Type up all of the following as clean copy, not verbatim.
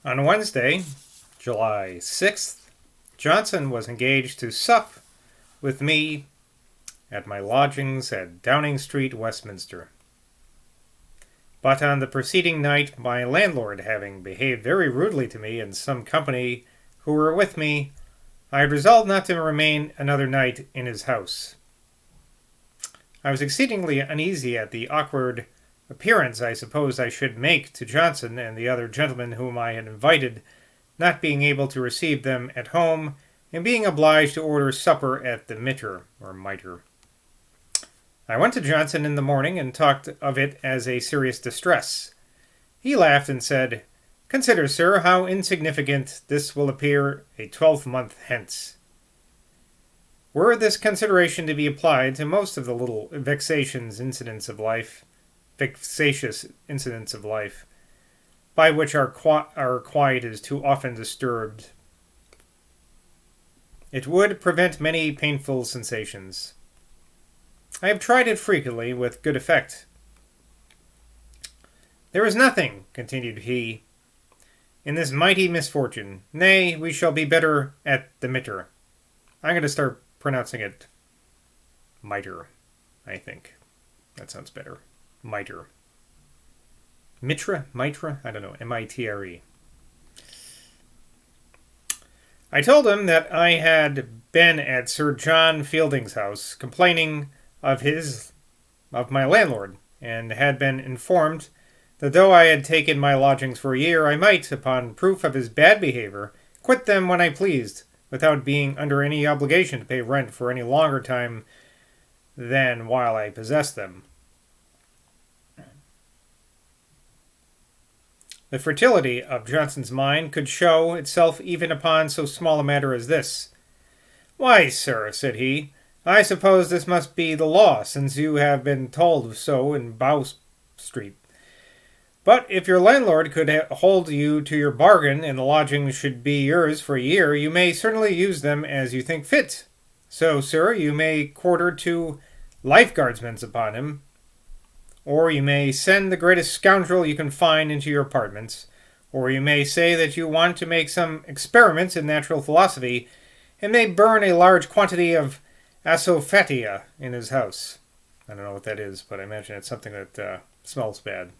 On Wednesday, July 6th, Johnson was engaged to sup with me at my lodgings at Downing Street, Westminster. But on the preceding night, my landlord having behaved very rudely to me and some company who were with me, I had resolved not to remain another night in his house. I was exceedingly uneasy at the awkward appearance I supposed I should make to Johnson and the other gentlemen whom I had invited, not being able to receive them at home, and being obliged to order supper at the Mitre, or Mitre. I went to Johnson in the morning and talked of it as a serious distress. He laughed and said, "Consider, sir, how insignificant this will appear a 12-month hence." Were this consideration to be applied to most of the little vexatious incidents of life, by which our quiet is too often disturbed, it would prevent many painful sensations. I have tried it frequently with good effect. "There is nothing," continued he, "in this mighty misfortune. Nay, we shall be better at the Mitre." I'm going to start pronouncing it Mitre, I think. That sounds better. Mitre. Mitra? Mitra? I don't know. M-I-T-R-E. I told him that I had been at Sir John Fielding's house, complaining of my landlord, and had been informed that though I had taken my lodgings for a year, I might, upon proof of his bad behavior, quit them when I pleased, without being under any obligation to pay rent for any longer time than while I possessed them. The fertility of Johnson's mind could show itself even upon so small a matter as this. "Why, sir," said he, "I suppose this must be the law, since you have been told so in Bow Street. But if your landlord could hold you to your bargain and the lodgings should be yours for a year, you may certainly use them as you think fit. So, sir, you may quarter 2 lifeguardsmen upon him, or you may send the greatest scoundrel you can find into your apartments, or you may say that you want to make some experiments in natural philosophy, and may burn a large quantity of asophatia in his house." I don't know what that is, but I imagine it's something that smells bad.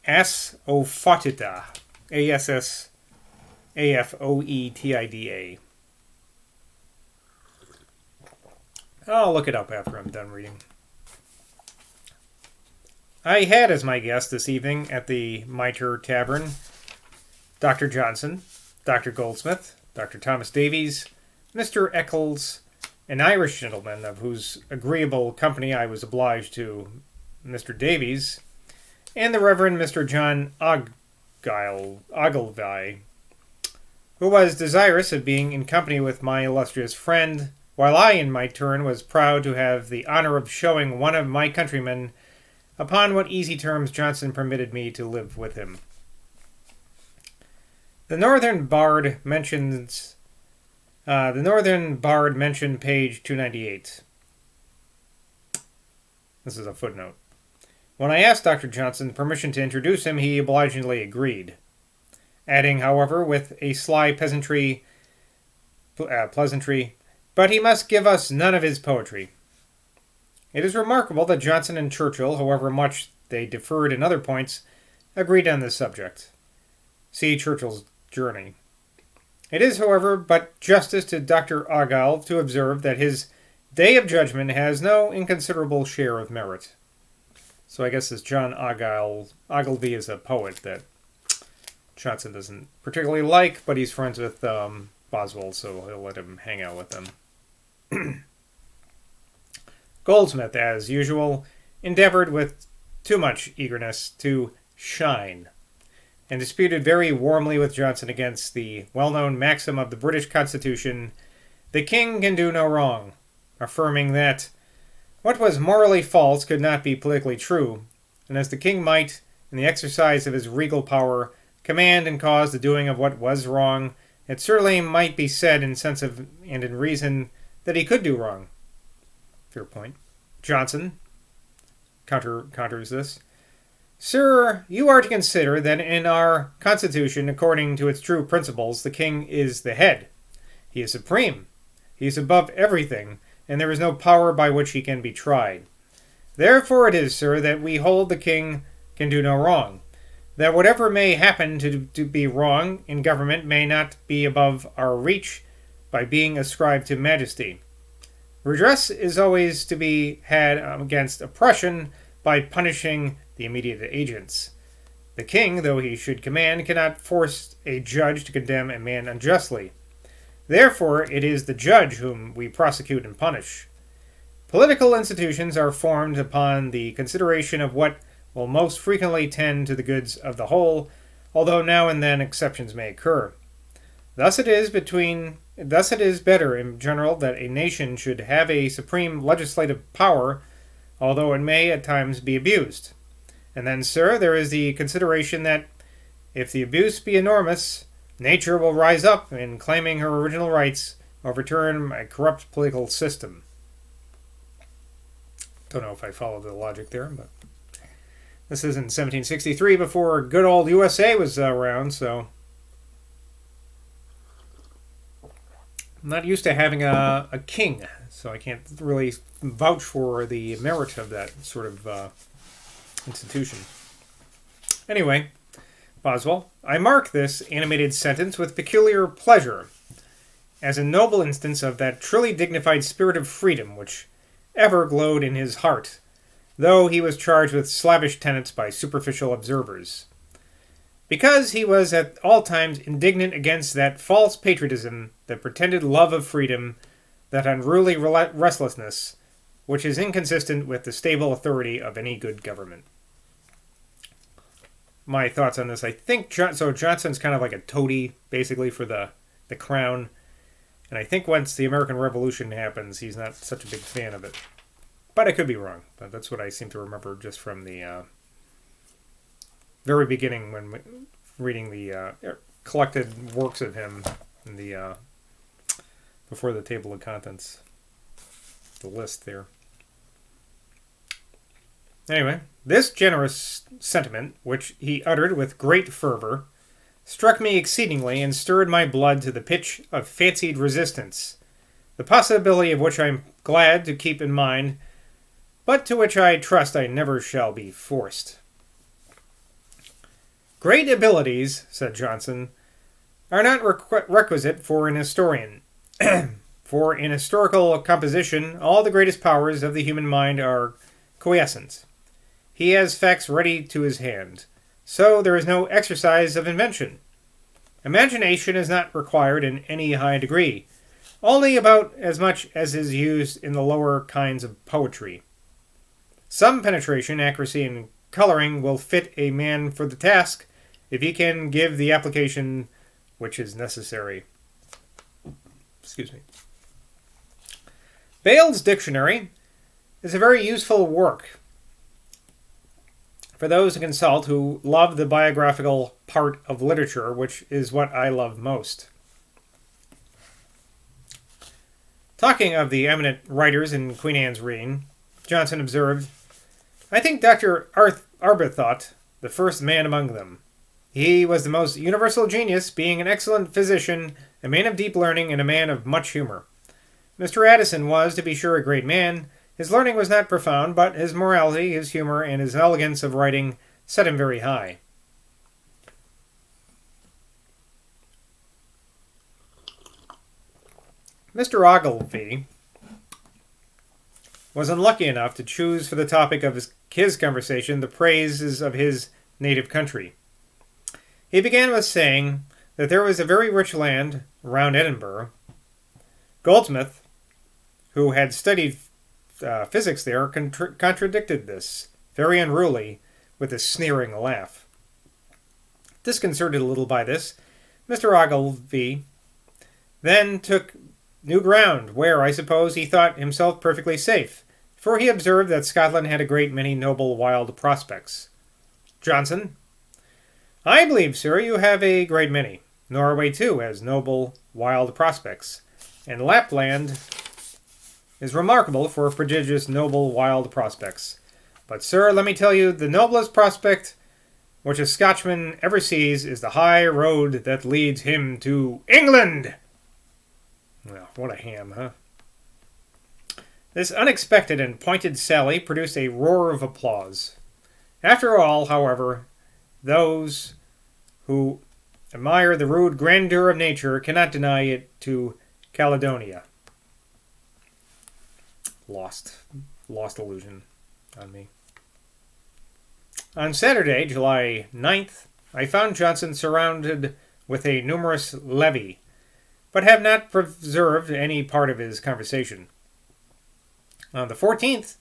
Asfoetida. A-S-S-A-F-O-E-T-I-D-A. I'll look it up after I'm done reading. I had as my guest this evening at the Mitre Tavern Dr. Johnson, Dr. Goldsmith, Dr. Thomas Davies, Mr. Eccles, an Irish gentleman of whose agreeable company I was obliged to Mr. Davies, and the Reverend Mr. John Ogilvy, who was desirous of being in company with my illustrious friend, while I, in my turn, was proud to have the honor of showing one of my countrymen upon what easy terms Johnson permitted me to live with him. The Northern Bard mentioned page 298. This is a footnote. When I asked Dr. Johnson permission to introduce him, he obligingly agreed, adding, however, with a sly pleasantry, "But he must give us none of his poetry." It is remarkable that Johnson and Churchill, however much they differed in other points, agreed on this subject. See Churchill's Journey. It is, however, but justice to Dr. Argyll to observe that his Day of Judgment has no inconsiderable share of merit. So I guess this John Ogilvy is a poet that Johnson doesn't particularly like, but he's friends with Boswell, so he'll let him hang out with them. Goldsmith, as usual, endeavored with too much eagerness to shine, and disputed very warmly with Johnson against the well-known maxim of the British Constitution, "The king can do no wrong," affirming that what was morally false could not be politically true, and as the king might, in the exercise of his regal power, command and cause the doing of what was wrong, it certainly might be said in sense and in reason that he could do wrong. Fair point. Johnson counters this. Sir, you are to consider that in our Constitution, according to its true principles, the king is the head. He is supreme. He is above everything, and there is no power by which he can be tried. Therefore it is, sir, that we hold the king can do no wrong, that whatever may happen to be wrong in government may not be above our reach by being ascribed to majesty. Redress is always to be had against oppression by punishing the immediate agents. The king, though he should command, cannot force a judge to condemn a man unjustly. Therefore, it is the judge whom we prosecute and punish. Political institutions are formed upon the consideration of what will most frequently tend to the goods of the whole, although now and then exceptions may occur. Thus it is better in general that a nation should have a supreme legislative power, although it may at times be abused. And then, sir, there is the consideration that if the abuse be enormous, nature will rise up and, claiming her original rights, overturn a corrupt political system. Don't know if I followed the logic there, but this is in 1763, before good old USA was around, so I'm not used to having a king, so I can't really vouch for the merit of that sort of institution. Anyway, Boswell, I mark this animated sentence with peculiar pleasure, as a noble instance of that truly dignified spirit of freedom which ever glowed in his heart, though he was charged with slavish tenets by superficial observers. Because he was at all times indignant against that false patriotism, that pretended love of freedom, that unruly restlessness, which is inconsistent with the stable authority of any good government. My thoughts on this, I think Johnson's kind of like a toady, basically, for the crown. And I think once the American Revolution happens, he's not such a big fan of it. But I could be wrong. But that's what I seem to remember just from the very beginning when reading the collected works of him in the before the table of contents. The list there. Anyway, this generous sentiment, which he uttered with great fervor, struck me exceedingly and stirred my blood to the pitch of fancied resistance, the possibility of which I am glad to keep in mind, but to which I trust I never shall be forced. Great abilities, said Johnson, are not requisite for an historian. For in historical composition, all the greatest powers of the human mind are quiescent. He has facts ready to his hand. So there is no exercise of invention. Imagination is not required in any high degree, only about as much as is used in the lower kinds of poetry. Some penetration, accuracy, and coloring will fit a man for the task if he can give the application which is necessary. Excuse me. Bayle's Dictionary is a very useful work for those to consult who love the biographical part of literature, which is what I love most. Talking of the eminent writers in Queen Anne's reign, Johnson observed, I think Dr. Arbuthnot the first man among them. He was the most universal genius, being an excellent physician, a man of deep learning, and a man of much humor. Mr. Addison was, to be sure, a great man. His learning was not profound, but his morality, his humor, and his elegance of writing set him very high. Mr. Ogilvy was unlucky enough to choose for the topic of his conversation the praises of his native country. He began with saying that there was a very rich land around Edinburgh. Goldsmith, who had studied physics there, contradicted this, very unruly, with a sneering laugh. Disconcerted a little by this, Mr. Ogilvy then took new ground, where, I suppose, he thought himself perfectly safe, for he observed that Scotland had a great many noble wild prospects. Johnson, I believe, sir, you have a great many. Norway, too, has noble wild prospects, and Lapland is remarkable for prodigious noble wild prospects. But, sir, let me tell you, the noblest prospect which a Scotchman ever sees is the high road that leads him to England. Well, what a ham, huh? This unexpected and pointed sally produced a roar of applause. After all, however, those who admire the rude grandeur of nature cannot deny it to Caledonia. Lost illusion on me. On Saturday, July 9th, I found Johnson surrounded with a numerous levee, but have not preserved any part of his conversation. On the 14th,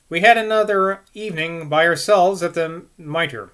we had another evening by ourselves at the Mitre.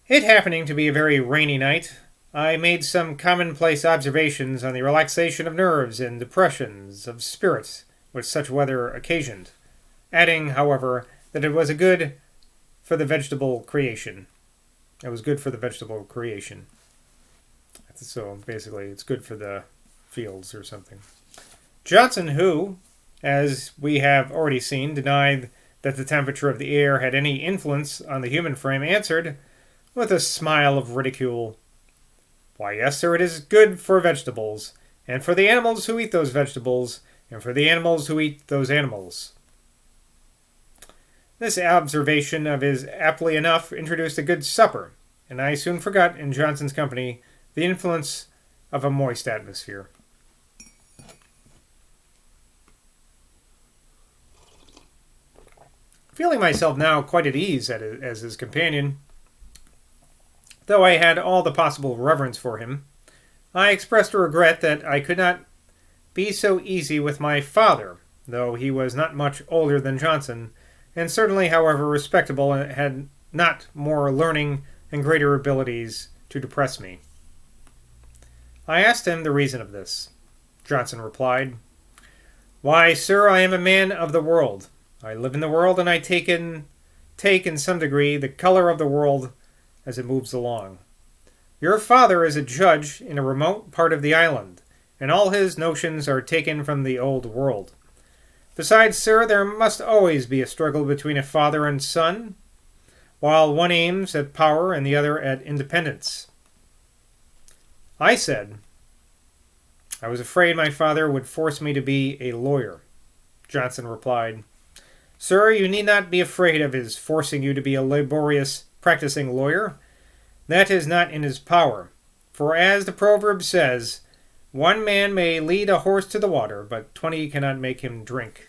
It happening to be a very rainy night, I made some commonplace observations on the relaxation of nerves and depressions of spirits which such weather occasioned, adding, however, that it was good for the vegetable creation. It was good for the vegetable creation. So basically, it's good for the fields or something. Johnson, who, as we have already seen, denied that the temperature of the air had any influence on the human frame, answered, with a smile of ridicule, "Why, yes, sir, it is good for vegetables, and for the animals who eat those vegetables, and for the animals who eat those animals." This observation of his aptly enough introduced a good supper, and I soon forgot, in Johnson's company, the influence of a moist atmosphere. Feeling myself now quite at ease as his companion, though I had all the possible reverence for him, I expressed a regret that I could not be so easy with my father, though he was not much older than Johnson, and certainly, however, respectable, and had not more learning and greater abilities to depress me. I asked him the reason of this. Johnson replied, "Why, sir, I am a man of the world. I live in the world, and I take in some degree the color of the world as it moves along. Your father is a judge in a remote part of the island, and all his notions are taken from the old world. Besides, sir, there must always be a struggle between a father and son, while one aims at power and the other at independence." I said, I was afraid my father would force me to be a lawyer. Johnson replied, "Sir, you need not be afraid of his forcing you to be a laborious practicing lawyer. That is not in his power. For as the proverb says, one man may lead a horse to the water, but 20 cannot make him drink.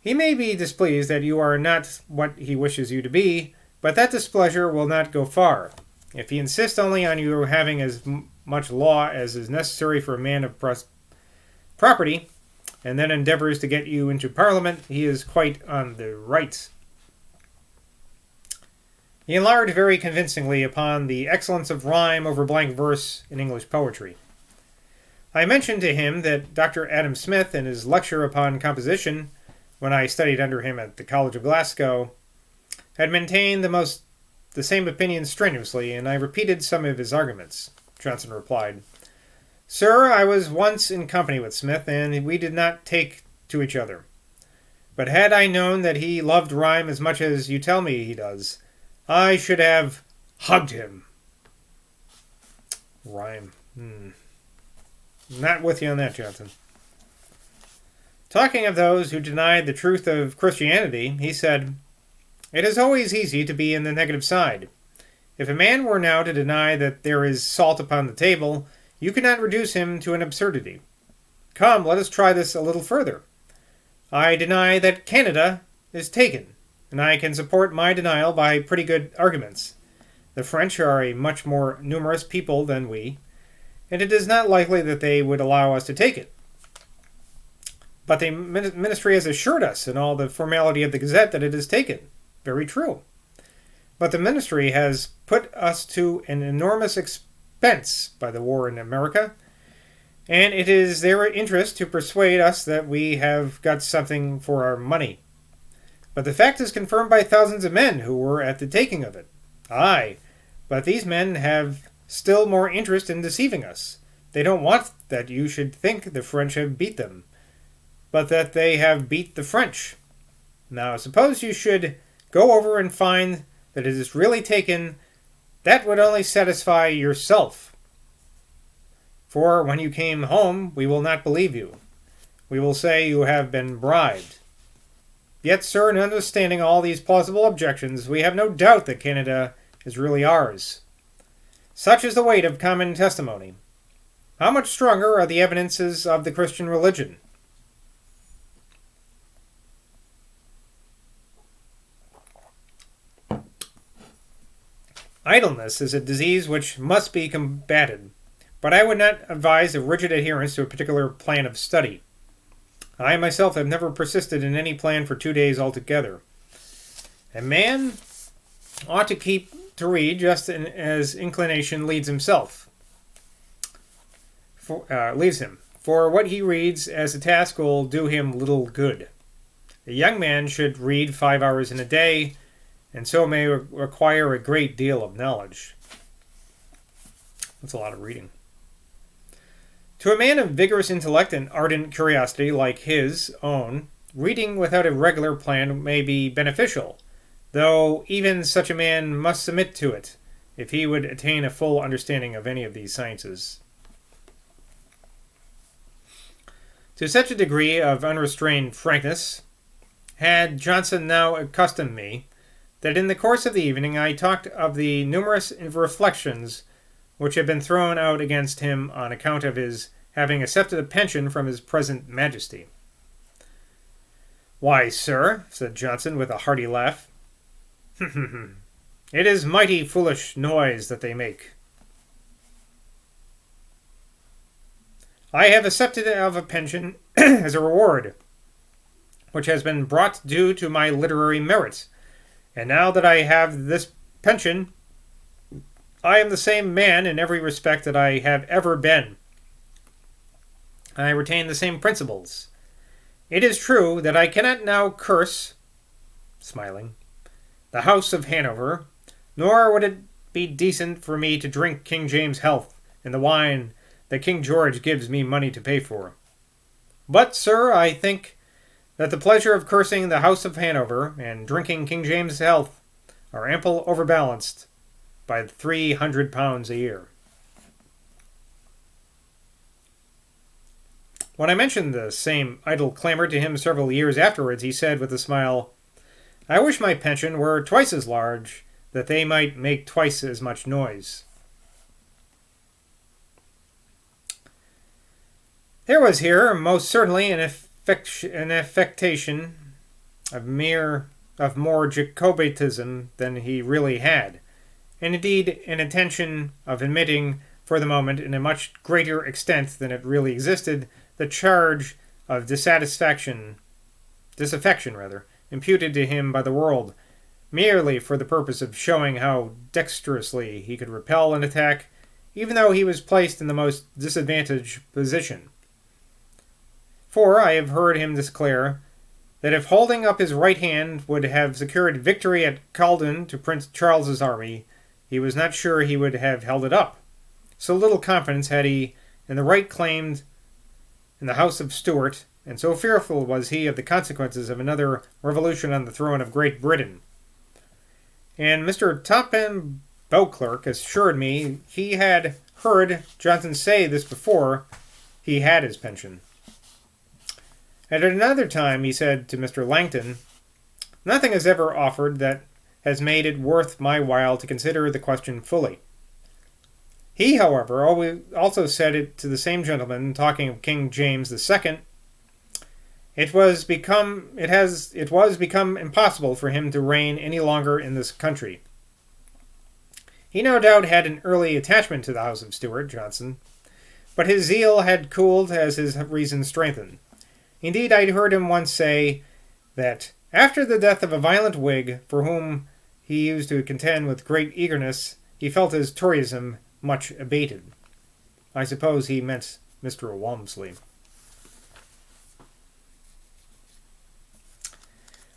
He may be displeased that you are not what he wishes you to be, but that displeasure will not go far. If he insists only on you having as much law as is necessary for a man of property, and then endeavors to get you into Parliament, he is quite on the right." He enlarged very convincingly upon the excellence of rhyme over blank verse in English poetry. I mentioned to him that Dr. Adam Smith, in his lecture upon composition, when I studied under him at the College of Glasgow, had maintained the same opinion strenuously, and I repeated some of his arguments. Johnson replied, "Sir, I was once in company with Smith, and we did not take to each other. But had I known that he loved rhyme as much as you tell me he does, I should have hugged him." Rhyme. Not with you on that, Johnson. Talking of those who denied the truth of Christianity, he said, "It is always easy to be in the negative side. If a man were now to deny that there is salt upon the table, you could not reduce him to an absurdity. Come, let us try this a little further. I deny that Canada is taken, and I can support my denial by pretty good arguments. The French are a much more numerous people than we, and it is not likely that they would allow us to take it. But the ministry has assured us in all the formality of the Gazette that it is taken. Very true. But the ministry has put us to an enormous expense by the war in America, and it is their interest to persuade us that we have got something for our money. But the fact is confirmed by thousands of men who were at the taking of it. Aye, but these men have still more interest in deceiving us. They don't want that you should think the French have beat them, but that they have beat the French. Now, suppose you should go over and find that it is really taken, that would only satisfy yourself. For when you came home, we will not believe you. We will say you have been bribed. Yet, sir, in understanding all these plausible objections, we have no doubt that Canada is really ours. Such is the weight of common testimony. How much stronger are the evidences of the Christian religion? Idleness is a disease which must be combated, but I would not advise a rigid adherence to a particular plan of study. I myself have never persisted in any plan for 2 days altogether. A man ought to keep to read just as inclination leads him. For what he reads as a task will do him little good. A young man should read 5 hours in a day, and so may require a great deal of knowledge. That's a lot of reading. To a man of vigorous intellect and ardent curiosity like his own, reading without a regular plan may be beneficial, though even such a man must submit to it if he would attain a full understanding of any of these sciences. To such a degree of unrestrained frankness had Johnson now accustomed me that in the course of the evening I talked of the numerous reflections which had been thrown out against him on account of his having accepted a pension from his present majesty. "Why, sir," said Johnson with a hearty laugh, "it is mighty foolish noise that they make. I have accepted of a pension as a reward, which has been brought due to my literary merits, and now that I have this pension, I am the same man in every respect that I have ever been. I retain the same principles. It is true that I cannot now curse," smiling, "the House of Hanover, nor would it be decent for me to drink King James' health in the wine that King George gives me money to pay for. But, sir, I think that the pleasure of cursing the House of Hanover and drinking King James' health are ample overbalanced by £300 a year." When I mentioned the same idle clamor to him several years afterwards, he said with a smile, "I wish my pension were twice as large, that they might make twice as much noise." There was here most certainly an affectation of more Jacobitism than he really had, and indeed an intention of admitting for the moment in a much greater extent than it really existed the charge of disaffection imputed to him by the world, merely for the purpose of showing how dexterously he could repel an attack, even though he was placed in the most disadvantaged position. For I have heard him declare that if holding up his right hand would have secured victory at Culloden to Prince Charles's army, he was not sure he would have held it up. So little confidence had he in the right claimed in the House of Stuart, and so fearful was he of the consequences of another revolution on the throne of Great Britain. And Mr. Topham Beauclerk assured me he had heard Johnson say this before he had his pension. At another time he said to Mr. Langton, "Nothing is ever offered that has made it worth my while to consider the question fully." He, however, also said it to the same gentleman, talking of King James II. It was become impossible for him to reign any longer in this country. He no doubt had an early attachment to the House of Stuart, Johnson, but his zeal had cooled as his reason strengthened. Indeed, I heard him once say that after the death of a violent Whig, for whom he used to contend with great eagerness, he felt his Toryism much abated. I suppose he meant Mr. Walmsley.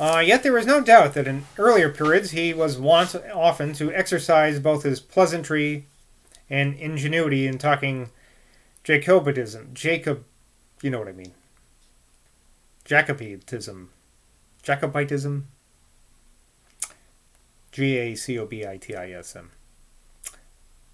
Yet there is no doubt that in earlier periods he was wont often to exercise both his pleasantry and ingenuity in talking Jacobitism. Jacobitism. Jacobitism.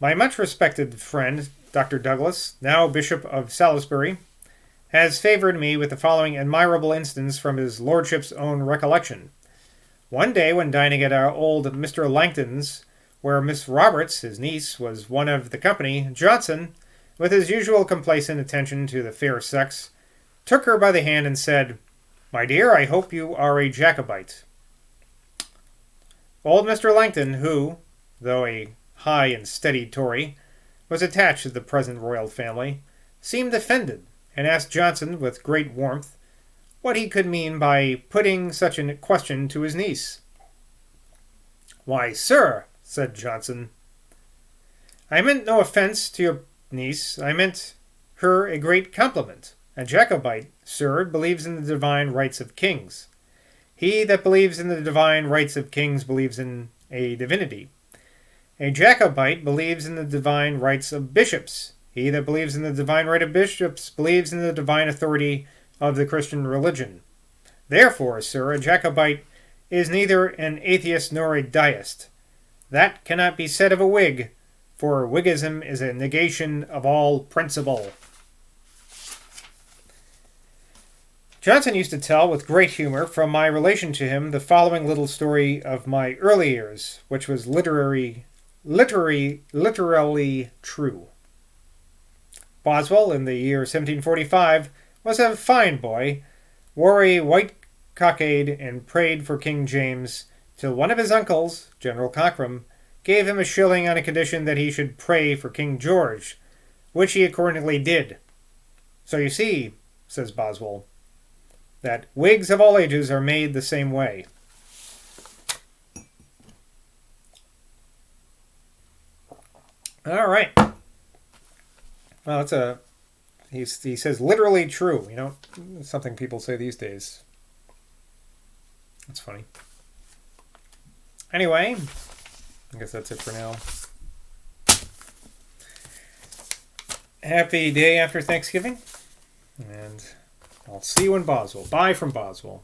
My much respected friend, Dr. Douglas, now Bishop of Salisbury, has favoured me with the following admirable instance from his lordship's own recollection. One day, when dining at our old Mr. Langton's, where Miss Roberts, his niece, was one of the company, Johnson, with his usual complacent attention to the fair sex, took her by the hand and said, "My dear, I hope you are a Jacobite." Old Mr. Langton, who, though a high and steady Tory, was attached to the present royal family, seemed offended, and asked Johnson with great warmth what he could mean by putting such a question to his niece. "Why, sir," said Johnson, "I meant no offence to your niece. I meant her a great compliment. A Jacobite, sir, believes in the divine rights of kings. He that believes in the divine rights of kings believes in a divinity. A Jacobite believes in the divine rights of bishops. He that believes in the divine right of bishops believes in the divine authority of the Christian religion. Therefore, sir, a Jacobite is neither an atheist nor a deist. That cannot be said of a Whig, for Whiggism is a negation of all principle." Johnson used to tell with great humour from my relation to him the following little story of my early years, which was literally true. Boswell, in the year 1745, was a fine boy, wore a white cockade, and prayed for King James, till one of his uncles, General Cochrane, gave him a shilling on a condition that he should pray for King George, which he accordingly did. So you see, says Boswell, that Whigs of all ages are made the same way. All right. Well, he says literally true. You know, something people say these days. That's funny. Anyway, I guess that's it for now. Happy day after Thanksgiving, and I'll see you in Boswell. Bye from Boswell.